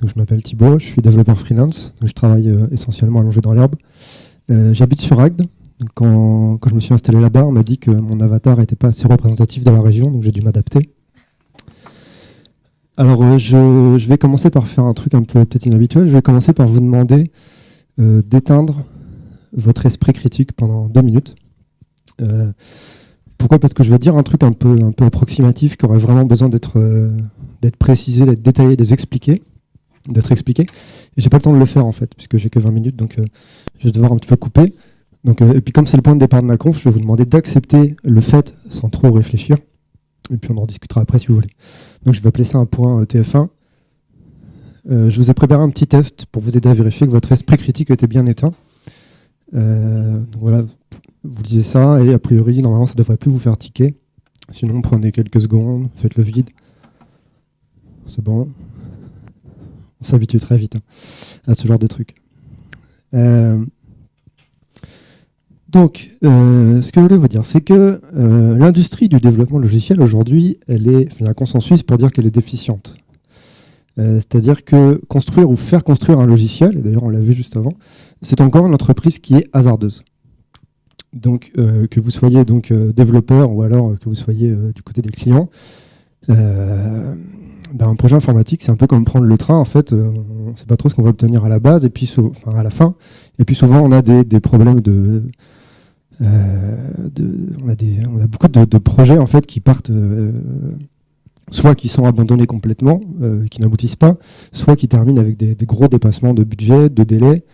Donc, je m'appelle Thibaut, je suis développeur freelance, donc je travaille essentiellement allongé dans l'herbe. J'habite sur Agde. Donc, quand je me suis installé là-bas, on m'a dit que mon avatar n'était pas assez représentatif de la région, donc j'ai dû m'adapter. Alors, je vais commencer par faire un truc un peu peut-être inhabituel. Je vais commencer par vous demander d'éteindre votre esprit critique pendant 2 minutes. Pourquoi ? Parce que je vais dire un truc un peu approximatif qui aurait vraiment besoin d'être précisé, d'être détaillé, d'être expliqué. Et j'ai pas le temps de le faire en fait, puisque j'ai que 20 minutes, donc je vais devoir un petit peu couper. Donc, et puis comme c'est le point de départ de ma conf, je vais vous demander d'accepter le fait sans trop réfléchir. Et puis on en discutera après si vous voulez. Donc je vais appeler ça un point TF1. Je vous ai préparé un petit test pour vous aider à vérifier que votre esprit critique était bien éteint. Donc voilà, vous lisez ça et a priori, normalement, ça ne devrait plus vous faire tiquer. Sinon, prenez quelques secondes, faites le vide. C'est bon. On s'habitue très vite à ce genre de trucs. Donc, ce que je voulais vous dire, c'est que l'industrie du développement logiciel aujourd'hui, il y a un consensus pour dire qu'elle est déficiente. C'est-à-dire que construire ou faire construire un logiciel, et d'ailleurs on l'a vu juste avant, c'est encore une entreprise qui est hasardeuse. Donc, que vous soyez donc développeur ou alors que vous soyez du côté des clients, un projet informatique, c'est un peu comme prendre le train. En fait, on ne sait pas trop ce qu'on va obtenir à la base et puis à la fin. Et puis souvent, on a des problèmes on a beaucoup de projets en fait qui partent, soit qui sont abandonnés complètement, qui n'aboutissent pas, soit qui terminent avec des gros dépassements de budget, de délai,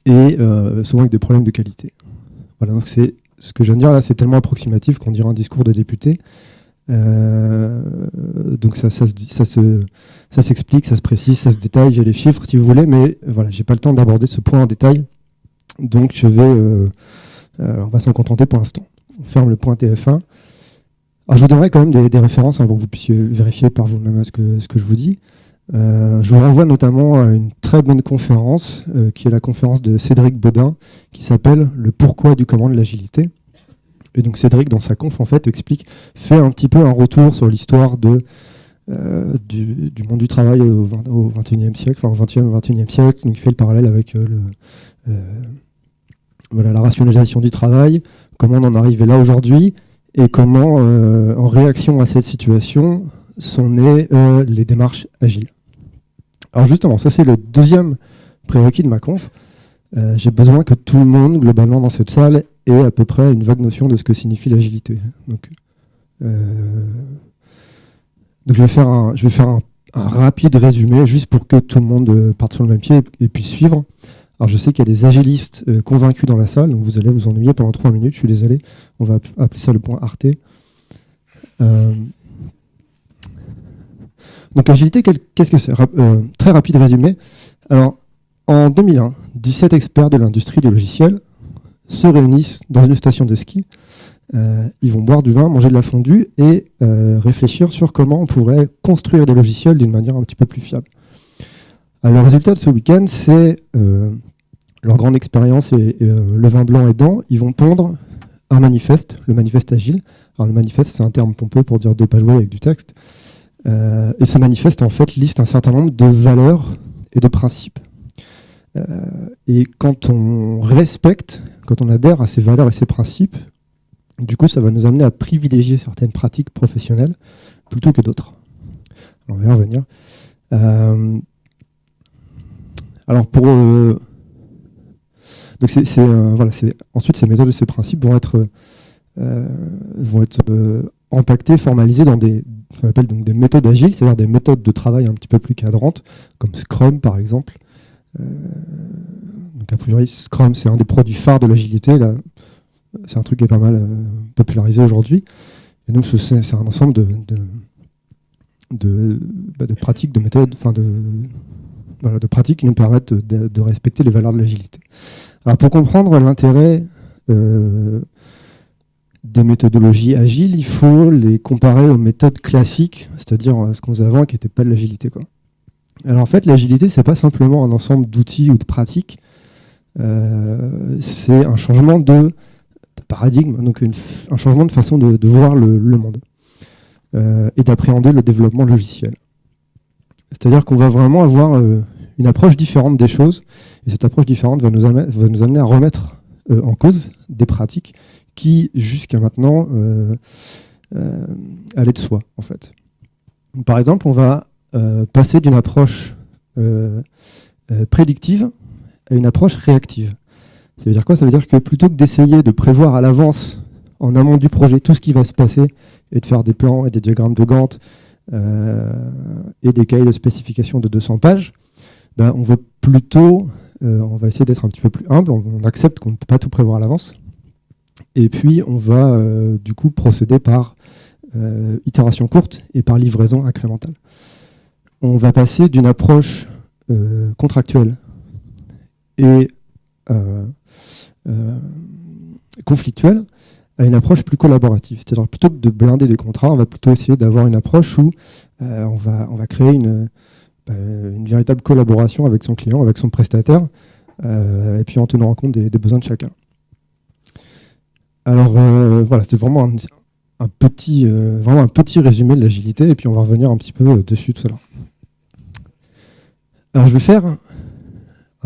et souvent avec des problèmes de qualité. Voilà, donc c'est ce que je viens de dire là, c'est tellement approximatif qu'on dirait un discours de député. Donc ça s'explique, ça se précise, ça se détaille, j'ai les chiffres si vous voulez, mais voilà, j'ai pas le temps d'aborder ce point en détail, donc on va s'en contenter pour l'instant. On ferme le point TF1. Alors je vous donnerai quand même des références pour que vous puissiez vérifier par vous-même ce que je vous dis. Je vous renvoie notamment à une très bonne conférence, qui est la conférence de Cédric Baudin, qui s'appelle « Le pourquoi du comment de l'agilité ». Et donc Cédric, dans sa conf, en fait, fait un petit peu un retour sur l'histoire du monde du travail au XXIe siècle, enfin au XXe et XXIe siècle. Donc il fait le parallèle avec la rationalisation du travail, comment on en est arrivé là aujourd'hui, et comment, en réaction à cette situation, sont nées les démarches agiles. Alors justement, ça c'est le deuxième prérequis de ma conf. J'ai besoin que tout le monde, globalement, dans cette salle, ait à peu près une vague notion de ce que signifie l'agilité. Donc je vais faire un rapide résumé, juste pour que tout le monde parte sur le même pied et puisse suivre. Alors je sais qu'il y a des agilistes convaincus dans la salle, donc vous allez vous ennuyer pendant 3 minutes, je suis désolé. On va appeler ça le point Arte. Donc l'agilité, qu'est-ce que c'est ? Très rapide résumé. Alors, en 2001, 17 experts de l'industrie du logiciel se réunissent dans une station de ski. Ils vont boire du vin, manger de la fondue et réfléchir sur comment on pourrait construire des logiciels d'une manière un petit peu plus fiable. Alors, le résultat de ce week-end, c'est leur grande expérience et le vin blanc aidant, ils vont pondre un manifeste, le manifeste agile. Alors, le manifeste, c'est un terme pompeux pour dire 2 pages web avec du texte. Et ce manifeste, en fait, liste un certain nombre de valeurs et de principes. Et quand on adhère à ces valeurs et ces principes, du coup, ça va nous amener à privilégier certaines pratiques professionnelles plutôt que d'autres. On va y revenir. Alors, ensuite, ces méthodes et ces principes vont être empaquetés, formalisés dans ce qu'on appelle donc des méthodes agiles, c'est-à-dire des méthodes de travail un petit peu plus cadrantes, comme Scrum, par exemple. Donc a priori, Scrum, c'est un des produits phares de l'agilité. Là, c'est un truc qui est pas mal popularisé aujourd'hui. Et donc, c'est un ensemble de pratiques, de méthodes, de pratiques qui nous permettent de respecter les valeurs de l'agilité. Alors, pour comprendre l'intérêt des méthodologies agiles, il faut les comparer aux méthodes classiques, c'est-à-dire ce qu'on faisait avant qui n'était pas de l'agilité, quoi. Alors en fait, l'agilité, c'est pas simplement un ensemble d'outils ou de pratiques, c'est un changement de paradigme, donc un changement de façon de voir le monde et d'appréhender le développement logiciel. C'est-à-dire qu'on va vraiment avoir une approche différente des choses, et cette approche différente va nous amener à remettre en cause des pratiques qui, jusqu'à maintenant, allaient de soi, en fait. Par exemple, on va passer d'une approche prédictive à une approche réactive. Ça veut dire quoi? Ça veut dire que plutôt que d'essayer de prévoir à l'avance, en amont du projet, tout ce qui va se passer, et de faire des plans et des diagrammes de Gantt, et des cahiers de spécification de 200 pages, ben, on va plutôt, on va essayer d'être un petit peu plus humble, on accepte qu'on ne peut pas tout prévoir à l'avance, et puis on va du coup procéder par itération courte et par livraison incrémentale. On va passer d'une approche contractuelle et conflictuelle à une approche plus collaborative. C'est-à-dire plutôt que de blinder des contrats, on va plutôt essayer d'avoir une approche où on va créer une véritable collaboration avec son client, avec son prestataire, et puis en tenant compte des besoins de chacun. Alors voilà, c'était vraiment un petit résumé de l'agilité, et puis on va revenir un petit peu dessus tout à l'heure. Alors je vais faire un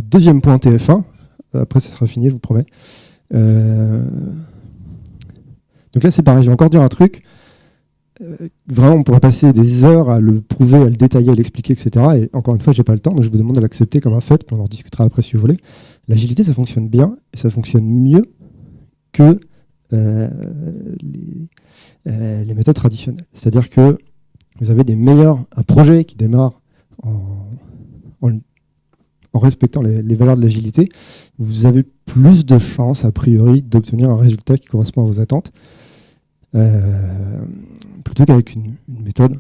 deuxième point TF1, après ça sera fini, je vous promets. Donc là c'est pareil, je vais encore dire un truc. Vraiment on pourrait passer des heures à le prouver, à le détailler, à l'expliquer, etc. Et encore une fois j'ai pas le temps, donc je vous demande de l'accepter comme un fait, puis on en discutera après si vous voulez. L'agilité ça fonctionne bien, et ça fonctionne mieux que les méthodes traditionnelles. C'est-à-dire que vous avez un projet qui démarre en respectant les valeurs de l'agilité, vous avez plus de chances, a priori, d'obtenir un résultat qui correspond à vos attentes, plutôt qu'avec une méthode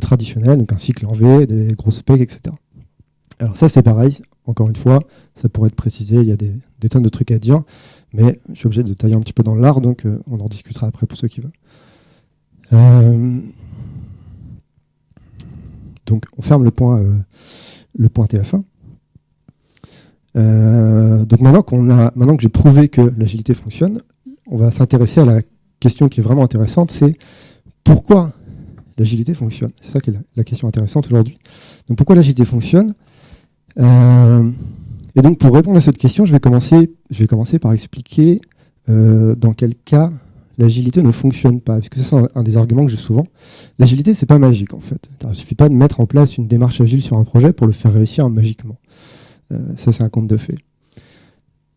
traditionnelle, donc un cycle en V, des grosses specs, etc. Alors ça, c'est pareil, encore une fois, ça pourrait être précisé, il y a des tonnes de trucs à dire, mais je suis obligé de tailler un petit peu dans l'art, donc on en discutera après pour ceux qui veulent. Donc on ferme le point TF1. Donc maintenant que j'ai prouvé que l'agilité fonctionne, on va s'intéresser à la question qui est vraiment intéressante, c'est pourquoi l'agilité fonctionne. C'est ça qui est la question intéressante aujourd'hui. Donc pourquoi l'agilité fonctionne? Et donc pour répondre à cette question, je vais commencer par expliquer dans quel cas l'agilité ne fonctionne pas, parce que c'est un des arguments que j'ai souvent. L'agilité, c'est pas magique en fait. Il ne suffit pas de mettre en place une démarche agile sur un projet pour le faire réussir magiquement. Ça, c'est un conte de fées.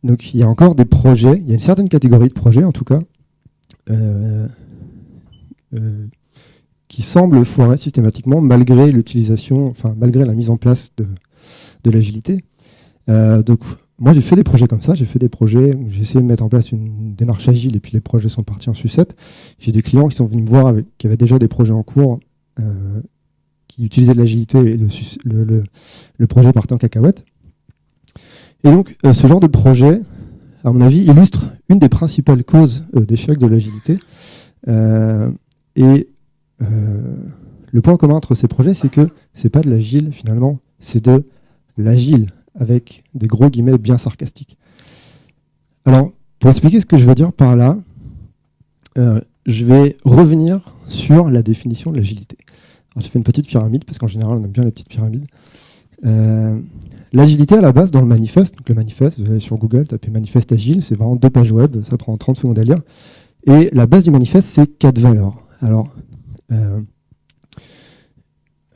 Donc il y a encore des projets, il y a une certaine catégorie de projets en tout cas, qui semblent foirer systématiquement malgré l'utilisation, enfin malgré la mise en place de l'agilité. Donc moi j'ai fait des projets comme ça, j'ai fait des projets où j'ai essayé de mettre en place une démarche agile et puis les projets sont partis en sucette. J'ai des clients qui sont venus me voir qui avaient déjà des projets en cours qui utilisaient de l'agilité et le projet partait en cacahuète. Et donc ce genre de projet, à mon avis, illustre une des principales causes d'échec de l'agilité. Le point commun entre ces projets, c'est que c'est pas de l'agile finalement, c'est de l'agile avec des gros guillemets bien sarcastiques. Alors, pour expliquer ce que je veux dire par là, je vais revenir sur la définition de l'agilité. Alors, j'ai fait une petite pyramide, parce qu'en général, on aime bien les petites pyramides. L'agilité, à la base, dans le manifeste, donc le manifeste, vous allez sur Google, tapez manifeste agile, c'est vraiment 2 pages web, ça prend 30 secondes à lire. Et la base du manifeste, c'est 4 valeurs. Alors,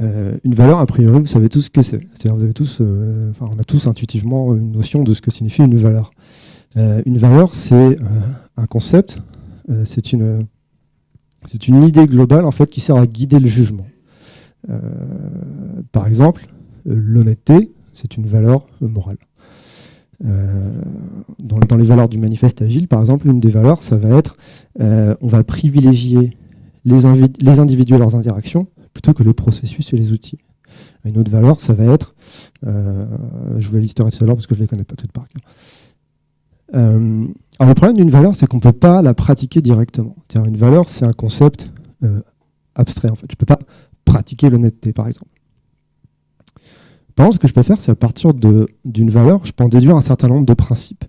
une valeur, a priori, vous savez tous ce que c'est. C'est-à-dire, vous avez tous, on a tous intuitivement une notion de ce que signifie une valeur. Une valeur, c'est un concept, c'est une idée globale en fait qui sert à guider le jugement. Par exemple, l'honnêteté, c'est une valeur morale. Dans les valeurs du manifeste agile, par exemple, une des valeurs, ça va être on va privilégier les individus et leurs interactions plutôt que les processus et les outils. Une autre valeur, ça va être, je vous les listerai tout à l'heure parce que je ne les connais pas toutes par cœur. Alors le problème d'une valeur, c'est qu'on ne peut pas la pratiquer directement. C'est-à-dire une valeur, c'est un concept abstrait en fait. Je ne peux pas pratiquer l'honnêteté, par exemple. Par contre, ce que je peux faire, c'est à partir d'une valeur, je peux en déduire un certain nombre de principes.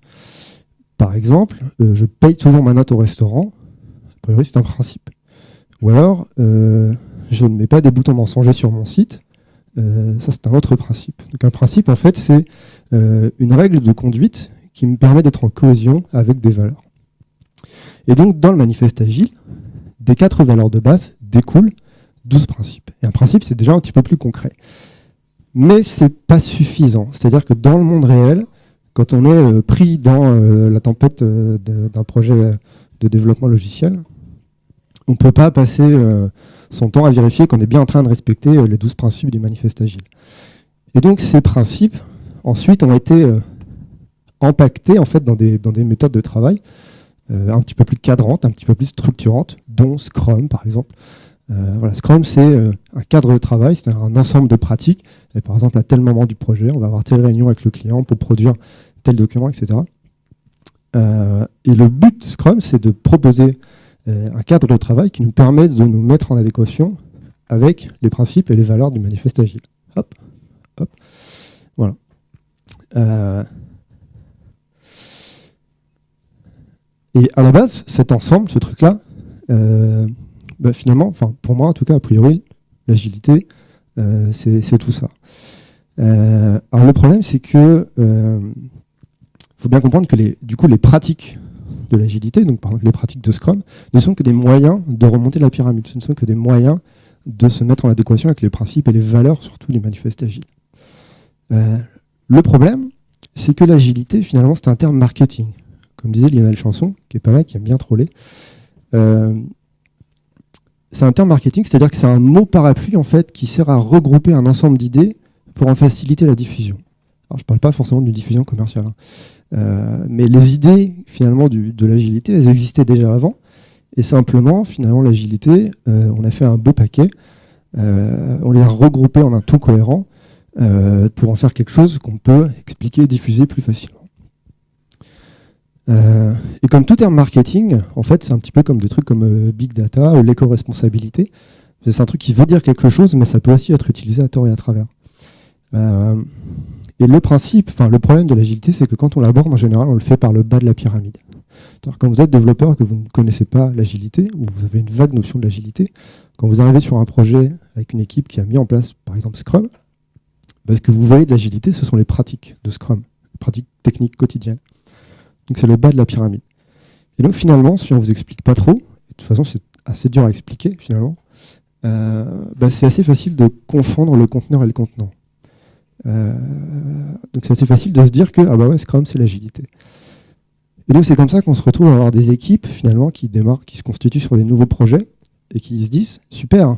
Par exemple, je paye toujours ma note au restaurant. A priori, c'est un principe. Ou alors, je ne mets pas des boutons mensongers sur mon site. Ça, c'est un autre principe. Donc un principe, en fait, c'est une règle de conduite qui me permet d'être en cohésion avec des valeurs. Et donc, dans le manifeste agile, des 4 valeurs de base découlent 12 principes. Et un principe, c'est déjà un petit peu plus concret. Mais c'est pas suffisant. C'est-à-dire que dans le monde réel, quand on est pris dans la tempête d'un projet de développement logiciel, on ne peut pas passer son temps à vérifier qu'on est bien en train de respecter les 12 principes du manifeste agile. Et donc ces principes, ensuite, ont été empaquetés en fait, dans des méthodes de travail un petit peu plus cadrantes, un petit peu plus structurantes, dont Scrum, par exemple. Voilà, Scrum, c'est un cadre de travail, c'est un ensemble de pratiques. Et par exemple, à tel moment du projet, on va avoir telle réunion avec le client pour produire tel document, etc. Et le but de Scrum, c'est de proposer un cadre de travail qui nous permet de nous mettre en adéquation avec les principes et les valeurs du manifeste agile. Hop, hop, voilà. Et à la base, cet ensemble, ce truc-là, finalement, pour moi en tout cas, a priori, l'agilité, c'est tout ça. Alors le problème, c'est que faut bien comprendre que les pratiques de l'agilité, donc par exemple les pratiques de Scrum, ne sont que des moyens de remonter la pyramide. Ce ne sont que des moyens de se mettre en adéquation avec les principes et les valeurs, surtout les manifestes agiles. Le problème, c'est que l'agilité, finalement, c'est un terme marketing. Comme disait Lionel Chanson, qui est pas là, qui aime bien troller. C'est un terme marketing, c'est-à-dire que c'est un mot parapluie, en fait, qui sert à regrouper un ensemble d'idées pour en faciliter la diffusion. Alors, je ne parle pas forcément d'une diffusion commerciale, mais les idées, finalement, de l'agilité, elles existaient déjà avant. Et simplement, finalement, l'agilité, on a fait un beau paquet. On les a regroupés en un tout cohérent pour en faire quelque chose qu'on peut expliquer et diffuser plus facilement. Et comme tout terme marketing, en fait, c'est un petit peu comme des trucs comme Big Data ou l'éco-responsabilité. C'est un truc qui veut dire quelque chose, mais ça peut aussi être utilisé à tort et à travers. Et le problème de l'agilité, c'est que quand on l'aborde, en général, on le fait par le bas de la pyramide. Alors, quand vous êtes développeur et que vous ne connaissez pas l'agilité, ou vous avez une vague notion de l'agilité, quand vous arrivez sur un projet avec une équipe qui a mis en place, par exemple, Scrum, ce que vous voyez de l'agilité, ce sont les pratiques de Scrum, les pratiques techniques quotidiennes. Donc c'est le bas de la pyramide. Et donc finalement, si on ne vous explique pas trop, et de toute façon c'est assez dur à expliquer finalement, c'est assez facile de confondre le conteneur et le contenant. Donc c'est assez facile de se dire que Scrum c'est l'agilité. Et donc c'est comme ça qu'on se retrouve à avoir des équipes finalement qui démarrent, qui se constituent sur des nouveaux projets et qui se disent super,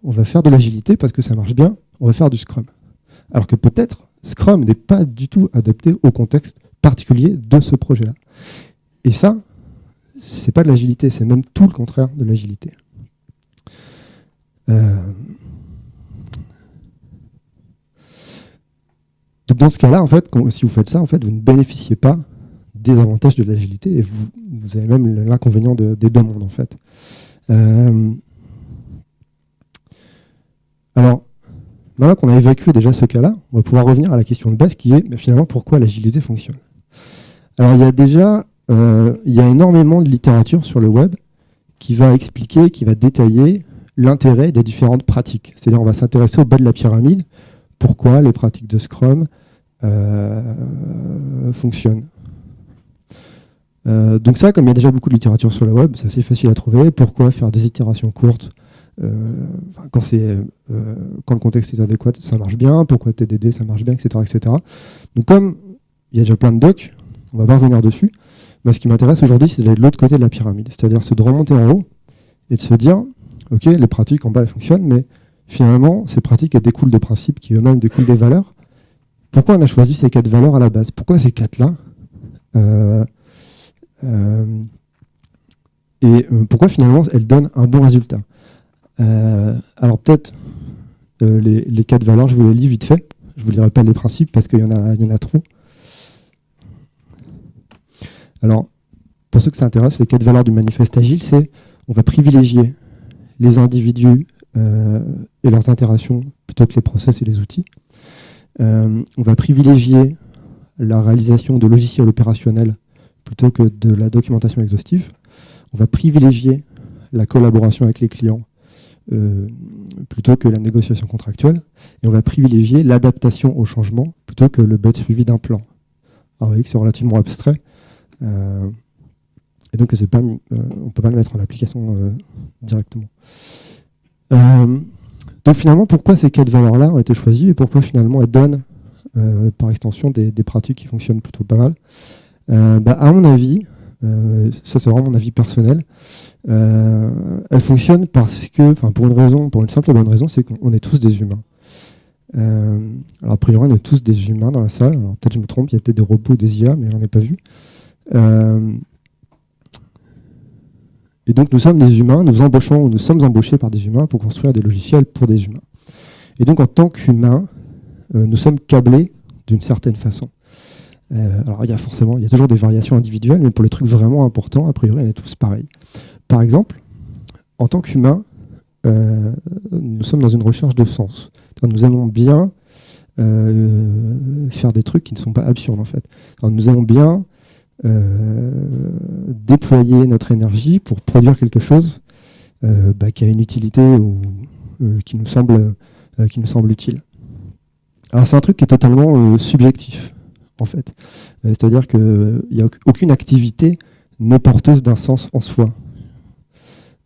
on va faire de l'agilité parce que ça marche bien, on va faire du Scrum. Alors que peut-être Scrum n'est pas du tout adapté au contexte particulier de ce projet-là. Et ça, c'est pas de l'agilité, c'est même tout le contraire de l'agilité. Donc dans ce cas-là, en fait, si vous faites ça, en fait, vous ne bénéficiez pas des avantages de l'agilité et vous avez même l'inconvénient des deux mondes, en fait. Alors, maintenant qu'on a évacué déjà ce cas-là, on va pouvoir revenir à la question de base qui est finalement pourquoi l'agilité fonctionne. Alors il y a énormément de littérature sur le web qui va expliquer, qui va détailler l'intérêt des différentes pratiques. C'est-à-dire on va s'intéresser au bas de la pyramide, pourquoi les pratiques de Scrum fonctionnent. Donc ça, comme il y a déjà beaucoup de littérature sur le web, c'est assez facile à trouver. Pourquoi faire des itérations courtes quand le contexte est adéquat, ça marche bien. Pourquoi TDD, ça marche bien, etc., etc. Donc comme il y a déjà plein de docs, on va pas revenir dessus. Mais ce qui m'intéresse aujourd'hui, c'est d'aller de l'autre côté de la pyramide. C'est-à-dire de remonter en haut et de se dire, ok, les pratiques en bas elles fonctionnent, mais finalement, ces pratiques elles découlent de principes qui eux-mêmes découlent des valeurs. Pourquoi on a choisi ces 4 valeurs à la base? Pourquoi ces 4-là pourquoi finalement elles donnent un bon résultat? Alors peut-être les 4 valeurs, je vous les lis vite fait. Je vous lirai pas les principes parce qu'il y en a trop. Alors, pour ceux que ça intéresse, les 4 valeurs du manifeste agile, c'est on va privilégier les individus et leurs interactions plutôt que les process et les outils. On va privilégier la réalisation de logiciels opérationnels plutôt que de la documentation exhaustive. On va privilégier la collaboration avec les clients plutôt que la négociation contractuelle, et on va privilégier l'adaptation au changement plutôt que le bête suivi d'un plan. Alors vous voyez que c'est relativement abstrait, et donc on ne peut pas le mettre en application directement. Donc finalement, pourquoi ces 4 valeurs-là ont été choisies et pourquoi finalement elles donnent par extension des pratiques qui fonctionnent plutôt pas mal. À mon avis, ça c'est vraiment mon avis personnel, elles fonctionnent parce que, pour une simple et bonne raison, c'est qu'on est tous des humains. Alors a priori, on est tous des humains dans la salle. Alors peut-être je me trompe, il y a peut-être des robots ou des IA, mais j'en ai pas vu. Et donc nous sommes des humains, nous sommes embauchés par des humains pour construire des logiciels pour des humains. Et donc en tant qu'humains, nous sommes câblés d'une certaine façon. Alors il y a toujours des variations individuelles, mais pour les trucs vraiment importants, a priori, on est tous pareils. Par exemple, en tant qu'humains, nous sommes dans une recherche de sens. Nous aimons bien faire des trucs qui ne sont pas absurdes en fait. Alors, nous aimons bien déployer notre énergie pour produire quelque chose qui a une utilité ou qui nous semble utile. Alors c'est un truc qui est totalement subjectif, en fait. C'est-à-dire qu'il n'y a aucune activité n'est porteuse d'un sens en soi.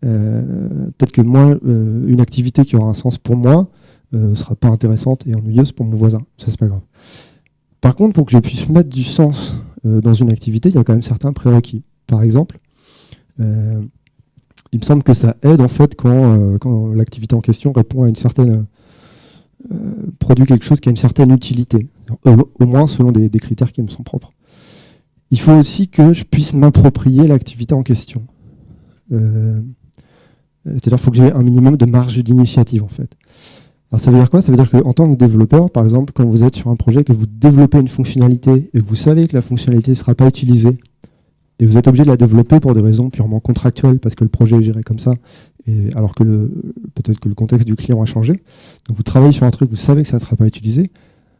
Peut-être que moi, une activité qui aura un sens pour moi ne sera pas intéressante et ennuyeuse pour mon voisin. Ça, c'est pas grave. Par contre, pour que je puisse mettre du sens dans une activité, il y a quand même certains prérequis. Par exemple, il me semble que ça aide en fait quand l'activité en question répond à une certaine produit quelque chose qui a une certaine utilité, au moins selon des critères qui me sont propres. Il faut aussi que je puisse m'approprier l'activité en question. C'est-à-dire qu'il faut que j'ai un minimum de marge d'initiative en fait. Alors ça veut dire quoi? Ça veut dire qu'en tant que développeur, par exemple, quand vous êtes sur un projet, que vous développez une fonctionnalité et que vous savez que la fonctionnalité ne sera pas utilisée, et vous êtes obligé de la développer pour des raisons purement contractuelles, parce que le projet est géré comme ça, et alors que peut-être que le contexte du client a changé. Donc vous travaillez sur un truc, vous savez que ça ne sera pas utilisé,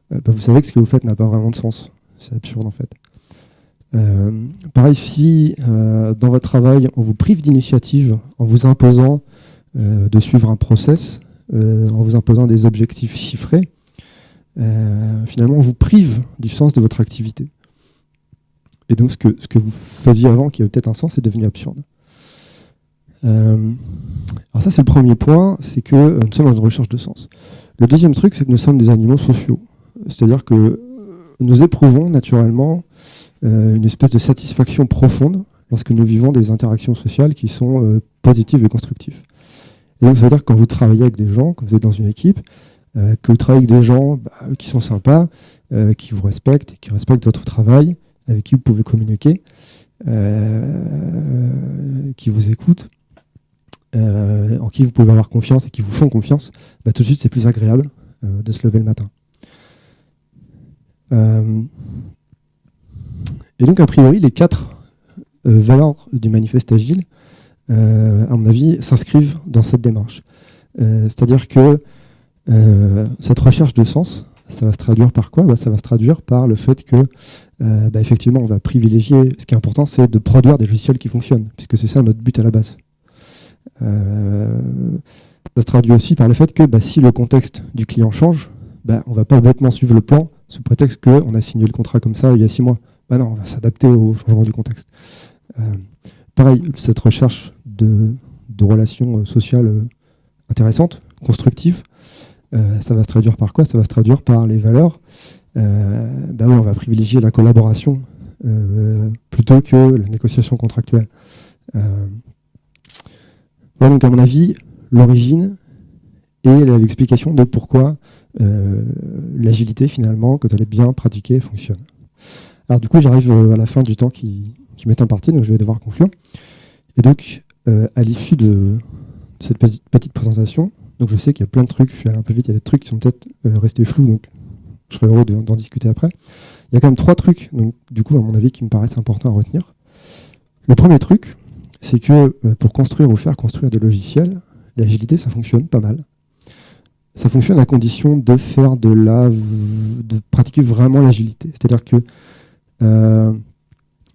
vous savez que ce que vous faites n'a pas vraiment de sens. C'est absurde en fait. Pareil, si dans votre travail, on vous prive d'initiative en vous imposant de suivre un process, en vous imposant des objectifs chiffrés, finalement on vous prive du sens de votre activité. Et donc ce que vous faisiez avant, qui avait peut-être un sens, est devenu absurde. Alors ça c'est le premier point, c'est que nous sommes dans une recherche de sens. Le deuxième truc, c'est que nous sommes des animaux sociaux. C'est-à-dire que nous éprouvons naturellement une espèce de satisfaction profonde lorsque nous vivons des interactions sociales qui sont positives et constructives. Et donc ça veut dire que quand vous travaillez avec des gens, quand vous êtes dans une équipe, que vous travaillez avec des gens qui sont sympas, qui vous respectent, qui respectent votre travail, avec qui vous pouvez communiquer, qui vous écoutent, en qui vous pouvez avoir confiance et qui vous font confiance, tout de suite c'est plus agréable de se lever le matin. Et donc a priori les 4 valeurs du manifeste agile, à mon avis, s'inscrivent dans cette démarche. C'est-à-dire que cette recherche de sens, ça va se traduire par quoi? Ça va se traduire par le fait que effectivement on va privilégier, ce qui est important, c'est de produire des logiciels qui fonctionnent, puisque c'est ça notre but à la base. Ça se traduit aussi par le fait que si le contexte du client change, on ne va pas bêtement suivre le plan sous prétexte qu'on a signé le contrat comme ça il y a 6 mois. Non, on va s'adapter au changement du contexte. Pareil, cette recherche de relations sociales intéressantes, constructives, ça va se traduire par quoi? Ça va se traduire par les valeurs. Oui, on va privilégier la collaboration plutôt que la négociation contractuelle. Donc à mon avis, l'origine et l'explication de pourquoi l'agilité, finalement, quand elle est bien pratiquée, fonctionne. Alors du coup, j'arrive à la fin du temps qui m'est imparti, donc je vais devoir conclure. Et donc, à l'issue de cette petite présentation, donc je sais qu'il y a plein de trucs, je suis allé un peu vite, il y a des trucs qui sont peut-être restés flous, donc je serais heureux d'en discuter après. Il y a quand même 3 trucs, donc du coup, à mon avis, qui me paraissent importants à retenir. Le premier truc, c'est que pour construire ou faire construire des logiciels, l'agilité, ça fonctionne pas mal. Ça fonctionne à condition de faire de pratiquer vraiment l'agilité. C'est-à-dire que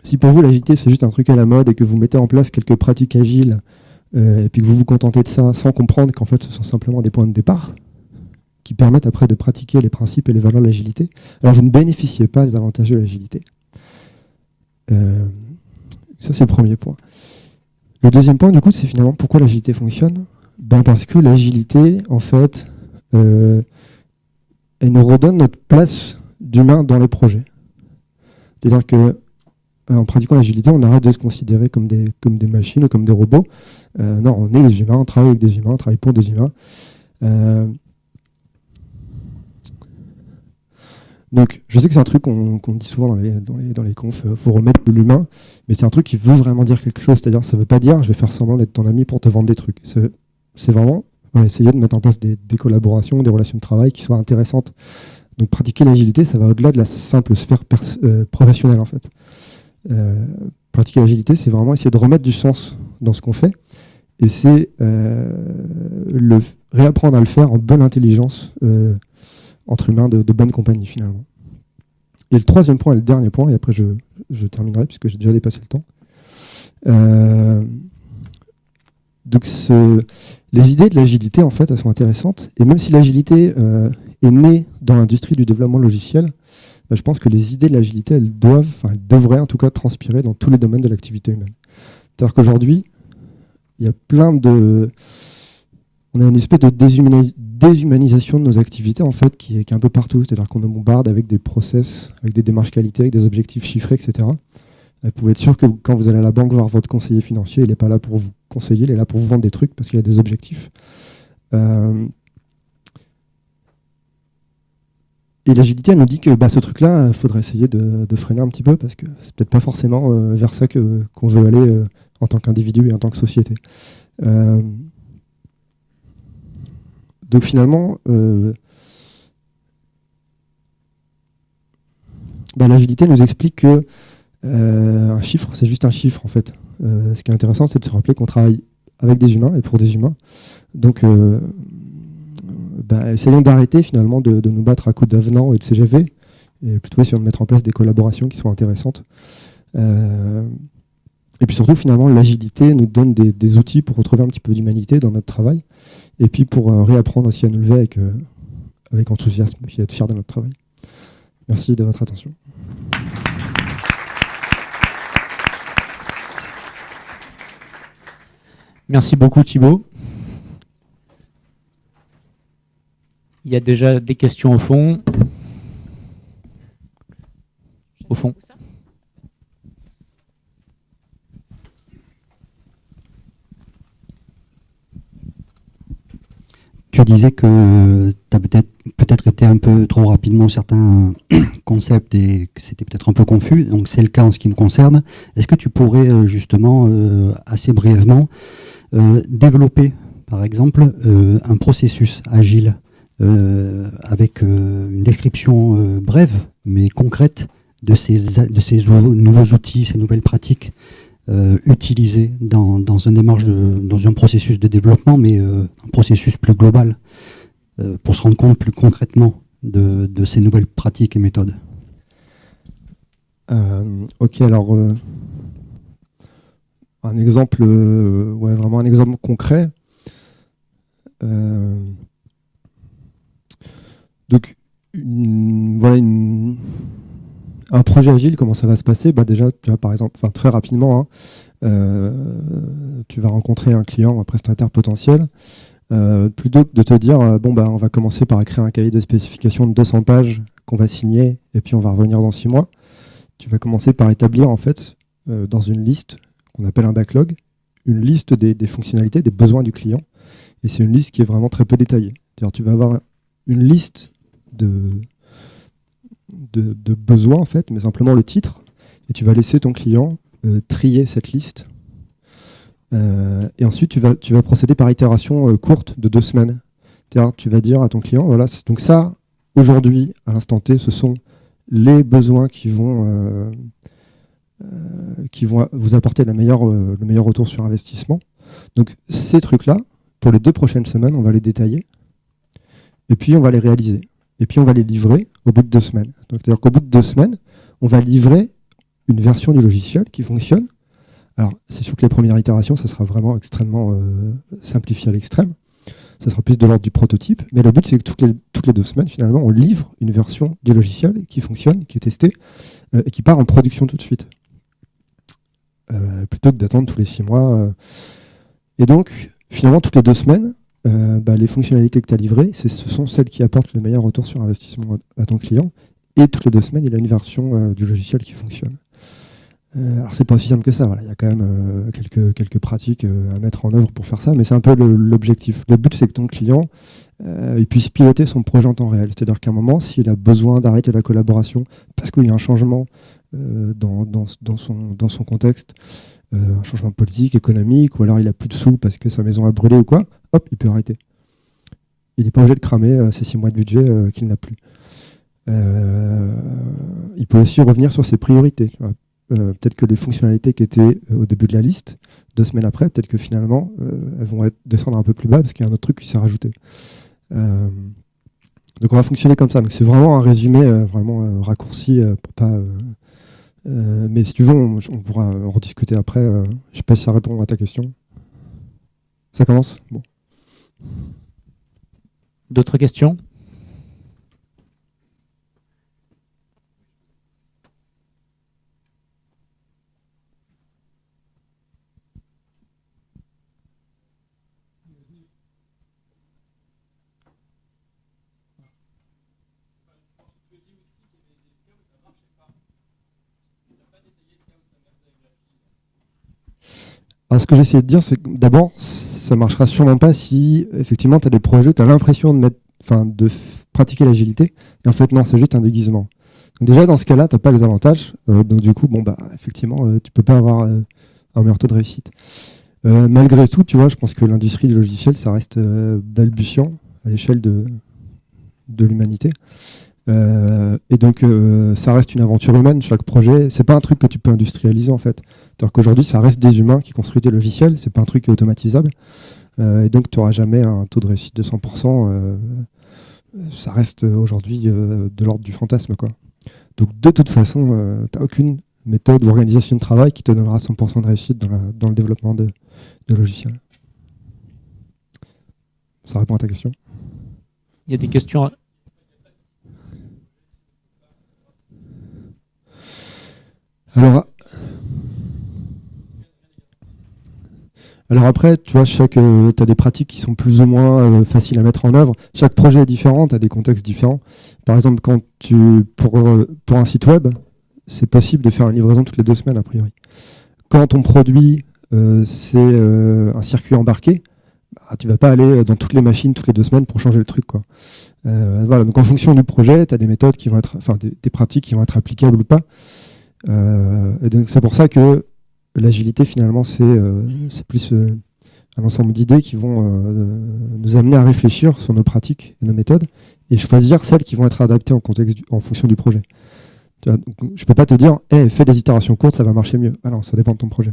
si pour vous l'agilité c'est juste un truc à la mode et que vous mettez en place quelques pratiques agiles et puis que vous vous contentez de ça sans comprendre qu'en fait ce sont simplement des points de départ qui permettent après de pratiquer les principes et les valeurs de l'agilité, alors vous ne bénéficiez pas des avantages de l'agilité. Ça, c'est le premier point. Le deuxième point, du coup, c'est finalement pourquoi l'agilité fonctionne. Parce que l'agilité, en fait, elle nous redonne notre place d'humain dans les projets. C'est-à-dire que en pratiquant l'agilité, on arrête de se considérer comme des machines ou comme des robots. Non, on est des humains, on travaille avec des humains, on travaille pour des humains. Donc, je sais que c'est un truc qu'on dit souvent dans les confs, faut remettre de l'humain, mais c'est un truc qui veut vraiment dire quelque chose. C'est-à-dire, ça veut pas dire je vais faire semblant d'être ton ami pour te vendre des trucs. C'est vraiment essayer de mettre en place des collaborations, des relations de travail qui soient intéressantes. Donc, pratiquer l'agilité, ça va au-delà de la simple sphère professionnelle, en fait. Pratiquer l'agilité, c'est vraiment essayer de remettre du sens dans ce qu'on fait, et c'est réapprendre à le faire en bonne intelligence entre humains de bonne compagnie, finalement. Et le troisième point et le dernier point, et après je terminerai puisque j'ai déjà dépassé le temps. Donc les idées de l'agilité, en fait, elles sont intéressantes, et même si l'agilité est née dans l'industrie du développement logiciel, je pense que les idées de l'agilité, elles devraient en tout cas transpirer dans tous les domaines de l'activité humaine. C'est-à-dire qu'aujourd'hui, il y a on a une espèce de déshumanisation de nos activités, en fait, qui est un peu partout. C'est-à-dire qu'on nous bombarde avec des process, avec des démarches qualité, avec des objectifs chiffrés, etc. Vous pouvez être sûr que quand vous allez à la banque voir votre conseiller financier, il n'est pas là pour vous conseiller, il est là pour vous vendre des trucs parce qu'il a des objectifs. Et l'agilité, elle nous dit que ce truc-là, il faudrait essayer de freiner un petit peu parce que c'est peut-être pas forcément vers ça qu'on veut aller en tant qu'individu et en tant que société. Donc finalement, l'agilité nous explique que un chiffre, c'est juste un chiffre, en fait. Ce qui est intéressant, c'est de se rappeler qu'on travaille avec des humains et pour des humains. Donc, essayons d'arrêter finalement de nous battre à coups d'avenants et de CGV, et plutôt essayons de mettre en place des collaborations qui soient intéressantes. Et puis surtout, finalement, l'agilité nous donne des outils pour retrouver un petit peu d'humanité dans notre travail, et puis pour réapprendre aussi à nous lever avec enthousiasme, et puis être fiers de notre travail. Merci de votre attention. Merci beaucoup Thibaut. Il y a déjà des questions au fond. Au fond. Tu disais que tu as peut-être été un peu trop rapidement certains concepts et que c'était peut-être un peu confus, donc c'est le cas en ce qui me concerne. Est-ce que tu pourrais justement, assez brièvement, développer, par exemple, un processus agile avec une description brève mais concrète de ces nouveaux outils, ces nouvelles pratiques utilisées dans un processus de développement, mais un processus plus global, pour se rendre compte plus concrètement de ces nouvelles pratiques et méthodes. Ok, alors un exemple, vraiment un exemple concret. Donc, un projet agile, comment ça va se passer ? Déjà, tu vas par exemple, très rapidement, tu vas rencontrer un client, un prestataire potentiel. Plutôt que de te dire, on va commencer par écrire un cahier de spécification de 200 pages qu'on va signer et puis on va revenir dans 6 mois. Tu vas commencer par établir, en fait, dans une liste qu'on appelle un backlog, une liste des fonctionnalités, des besoins du client. Et c'est une liste qui est vraiment très peu détaillée. C'est-à-dire, tu vas avoir une liste de besoins, en fait, mais simplement le titre, et tu vas laisser ton client trier cette liste. Et ensuite, tu vas procéder par itération courte de 2 semaines. C'est-à-dire, tu vas dire à ton client, voilà, donc ça, aujourd'hui, à l'instant T, ce sont les besoins qui vont vous apporter le meilleur retour sur investissement. Donc, ces trucs-là, pour les 2 prochaines semaines, on va les détailler, et puis on va les réaliser. Et puis on va les livrer au bout de 2 semaines. Donc, c'est-à-dire qu'au bout de 2 semaines, on va livrer une version du logiciel qui fonctionne Alors, c'est sûr que les premières itérations, ça sera vraiment extrêmement simplifié à l'extrême. Ça sera plus de l'ordre du prototype. Mais le but, c'est que toutes les 2 semaines, finalement, on livre une version du logiciel qui fonctionne, qui est testée, et qui part en production tout de suite. Plutôt que d'attendre tous les 6 mois. Et donc, finalement, toutes les 2 semaines, les fonctionnalités que tu as livrées, ce sont celles qui apportent le meilleur retour sur investissement à ton client. Et toutes les 2 semaines, il a une version du logiciel qui fonctionne. Alors, c'est pas aussi simple que ça. Voilà. Il y a quand même quelques pratiques à mettre en œuvre pour faire ça, mais c'est un peu l'objectif. Le but, c'est que ton client il puisse piloter son projet en temps réel. C'est-à-dire qu'à un moment, s'il a besoin d'arrêter la collaboration parce qu'il y a un changement dans son contexte, un changement politique, économique, ou alors il a plus de sous parce que sa maison a brûlé ou quoi, hop, il peut arrêter. Il n'est pas obligé de cramer ces 6 mois de budget qu'il n'a plus. Il peut aussi revenir sur ses priorités. Peut-être que les fonctionnalités qui étaient au début de la liste, 2 semaines après, peut-être que finalement, elles vont descendre un peu plus bas parce qu'il y a un autre truc qui s'est rajouté. Donc on va fonctionner comme ça. Donc c'est vraiment un résumé vraiment raccourci pour pas... mais si tu veux, on pourra en rediscuter après. Je ne sais pas si ça répond à ta question. Ça commence ? Bon. D'autres questions ? Alors, ce que j'essaie de dire, c'est que d'abord, ça ne marchera sûrement pas si, effectivement, tu as des projets où tu as l'impression de pratiquer l'agilité. Et en fait, non, c'est juste un déguisement. Donc déjà, dans ce cas-là, tu n'as pas les avantages. Donc du coup, effectivement, tu ne peux pas avoir un meilleur taux de réussite. Malgré tout, tu vois, je pense que l'industrie du logiciel, ça reste balbutiant à l'échelle de l'humanité. Et donc, ça reste une aventure humaine, chaque projet. C'est pas un truc que tu peux industrialiser, en fait. C'est-à-dire qu'aujourd'hui, ça reste des humains qui construisent des logiciels, c'est pas un truc qui est automatisable. Et donc, tu n'auras jamais un taux de réussite de 100%. Ça reste aujourd'hui de l'ordre du fantasme, quoi. Donc, de toute façon, tu n'as aucune méthode ou organisation de travail qui te donnera 100% de réussite dans le développement de logiciels. Ça répond à ta question ? Il y a des questions. Alors après, tu vois, tu as des pratiques qui sont plus ou moins faciles à mettre en œuvre. Chaque projet est différent, tu as des contextes différents. Par exemple, pour un site web, c'est possible de faire une livraison toutes les 2 semaines, a priori. Quand ton produit, c'est un circuit embarqué, tu vas pas aller dans toutes les machines toutes les 2 semaines pour changer le truc, quoi. Voilà, donc en fonction du projet, tu as des méthodes qui vont être, des pratiques qui vont être applicables ou pas. Et donc c'est pour ça que l'agilité, finalement, c'est plus un ensemble d'idées qui vont nous amener à réfléchir sur nos pratiques et nos méthodes et choisir celles qui vont être adaptées en fonction du projet. Tu vois, donc, je ne peux pas te dire fais des itérations courtes, ça va marcher mieux. Ah non, ça dépend de ton projet.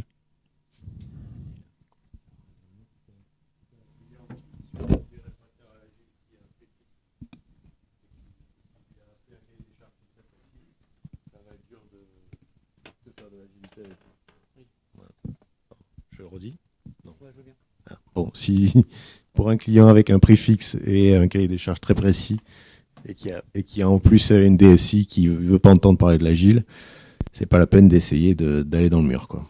Je le redis ? Non. Ouais, je veux bien. Bon, si pour un client avec un prix fixe et un cahier des charges très précis et qui a en plus une DSI qui veut pas entendre parler de l'agile, c'est pas la peine d'essayer d'aller dans le mur, quoi.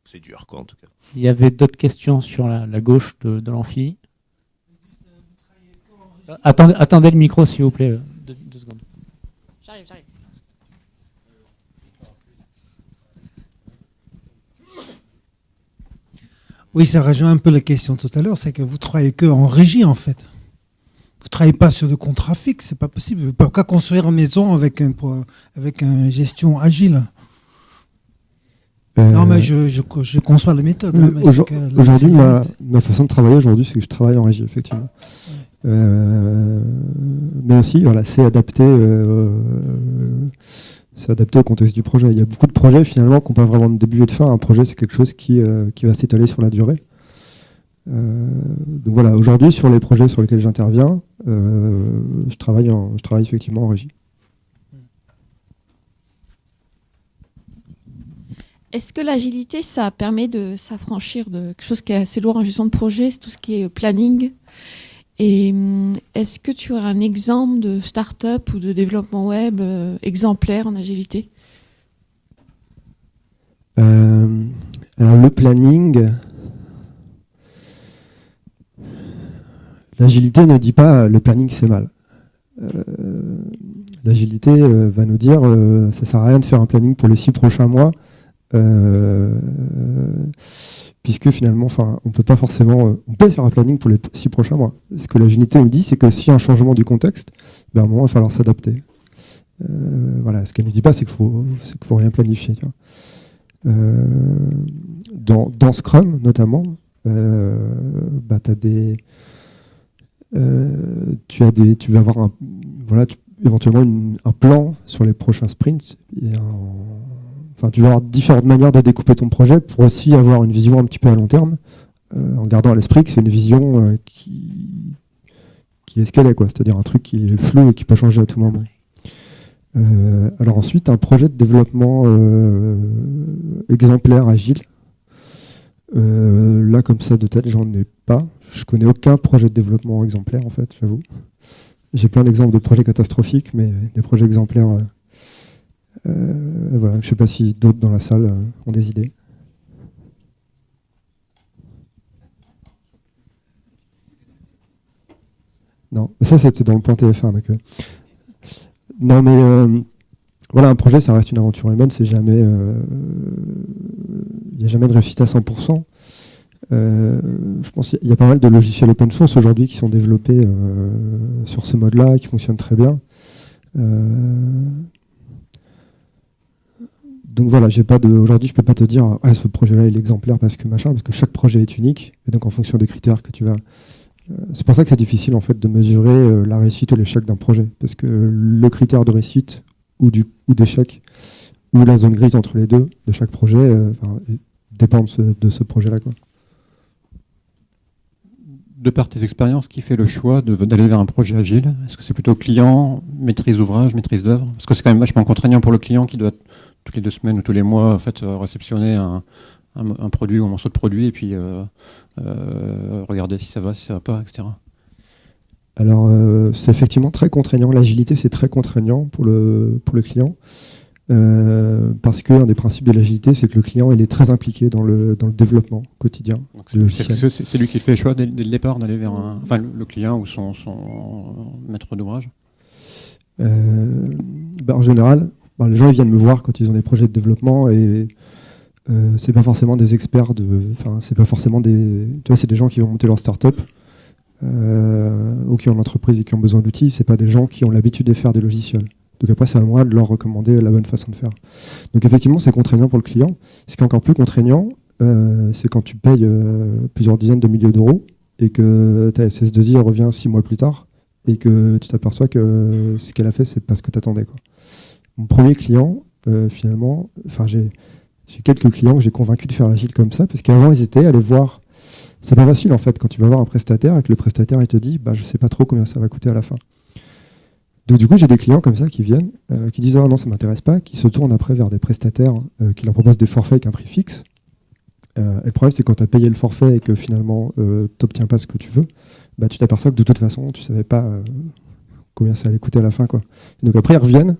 C'est dur, quoi, en tout cas. Il y avait d'autres questions sur la gauche de l'amphi. Attendez le micro, s'il vous plaît, 2 secondes. J'arrive. Oui, ça rejoint un peu la question tout à l'heure, c'est que vous travaillez que en régie, en fait. Vous travaillez pas sur de contrats fixes, c'est pas possible. Vous ne pouvez pas construire une maison avec une gestion agile. Non, mais je conçois la méthode. Aujourd'hui, ma façon de travailler aujourd'hui, c'est que je travaille en régie, effectivement. Ouais. Mais aussi, voilà, c'est adapté au contexte du projet. Il y a beaucoup de projets, finalement, qui n'ont pas vraiment de début et de fin. Un projet, c'est quelque chose qui va s'étaler sur la durée. Donc voilà, aujourd'hui, sur les projets sur lesquels j'interviens, je travaille effectivement en régie. Est-ce que l'agilité, ça permet de s'affranchir de quelque chose qui est assez lourd en gestion de projet, c'est tout ce qui est planning? Et est-ce que tu aurais un exemple de start-up ou de développement web exemplaire en agilité? Alors le planning, l'agilité ne dit pas le planning c'est mal. L'agilité va nous dire ça sert à rien de faire un planning pour les 6 prochains mois, puisque finalement, on peut pas forcément, on peut faire un planning pour les 6 prochains mois. Ce que l'agilité nous dit, c'est que s'il y a un changement du contexte, à un moment il va falloir s'adapter. Voilà, ce qu'elle ne dit pas, c'est qu'il faut rien planifier. Tu vois. Dans Scrum notamment, tu vas avoir éventuellement un plan sur les prochains sprints. Tu vas avoir différentes manières de découper ton projet pour aussi avoir une vision un petit peu à long terme, en gardant à l'esprit que c'est une vision qui est ce qu'elle est, quoi. C'est-à-dire un truc qui est flou et qui peut changer à tout moment. Alors ensuite, un projet de développement exemplaire, agile. Là, comme ça, de tête, j'en ai pas. Je connais aucun projet de développement exemplaire, en fait, j'avoue. J'ai plein d'exemples de projets catastrophiques, mais des projets exemplaires, voilà. Je sais pas si d'autres dans la salle ont des idées. Non, ça c'était dans le point TF1, donc... Non, mais voilà, un projet, ça reste une aventure humaine, c'est jamais, il n'y a jamais de réussite à 100%. Je pense qu'il y a pas mal de logiciels open source aujourd'hui qui sont développés sur ce mode-là, qui fonctionnent très bien. Donc voilà, aujourd'hui, je peux pas te dire, ce projet-là il est exemplaire parce que chaque projet est unique, et donc en fonction des critères que tu vas... c'est pour ça que c'est difficile en fait de mesurer la réussite ou l'échec d'un projet, parce que le critère de réussite ou d'échec ou la zone grise entre les deux de chaque projet dépend de ce projet-là, quoi. De par tes expériences, qui fait le choix d'aller vers un projet agile? Est-ce que c'est plutôt client, maîtrise d'ouvrage, maîtrise d'œuvre? Parce que c'est quand même vachement contraignant pour le client qui doit toutes les 2 semaines ou tous les mois en fait réceptionner un produit ou un morceau de produit et puis regarder si ça va pas, etc. Alors, c'est effectivement très contraignant. L'agilité, c'est très contraignant pour le client. Parce qu'un des principes de l'agilité, c'est que le client il est très impliqué dans le développement quotidien. C'est lui qui fait le choix dès le départ d'aller vers le client ou son maître d'ouvrage. En général, les gens ils viennent me voir quand ils ont des projets de développement et c'est pas forcément des experts c'est pas forcément c'est des gens qui vont monter leur start-up ou qui ont une entreprise et qui ont besoin d'outils. C'est pas des gens qui ont l'habitude de faire des logiciels. Donc après, c'est à moi de leur recommander la bonne façon de faire. Donc effectivement, c'est contraignant pour le client. Ce qui est encore plus contraignant, c'est quand tu payes plusieurs dizaines de milliers d'euros et que ta SS2I revient 6 mois plus tard et que tu t'aperçois que ce qu'elle a fait, c'est pas ce que tu attendais, quoi. Mon premier client, finalement, j'ai quelques clients que j'ai convaincus de faire l'agile comme ça, parce qu'avant, ils étaient allés voir. C'est pas facile, en fait, quand tu vas voir un prestataire et que le prestataire, il te dit, je sais pas trop combien ça va coûter à la fin. Donc du coup, j'ai des clients comme ça qui viennent, qui disent « Ah non, ça m'intéresse pas », qui se tournent après vers des prestataires qui leur proposent des forfaits avec un prix fixe. Et le problème, c'est quand tu as payé le forfait et que finalement, tu n'obtiens pas ce que tu veux, tu t'aperçois que de toute façon, tu savais pas combien ça allait coûter à la fin, quoi. Et donc après, ils reviennent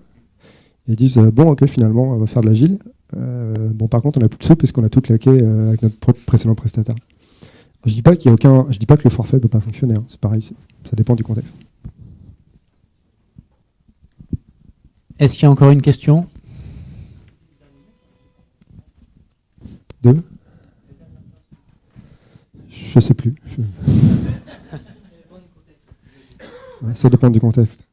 et ils disent « Bon, ok, finalement, on va faire de l'agile. Par contre, on n'a plus de sous parce qu'on a tout claqué avec notre précédent prestataire. » Je dis pas qu'il y a je dis pas que le forfait ne peut pas fonctionner, hein. C'est pareil, ça dépend du contexte. Est-ce qu'il y a encore une question? Deux? Je sais plus. Ouais, ça dépend du contexte.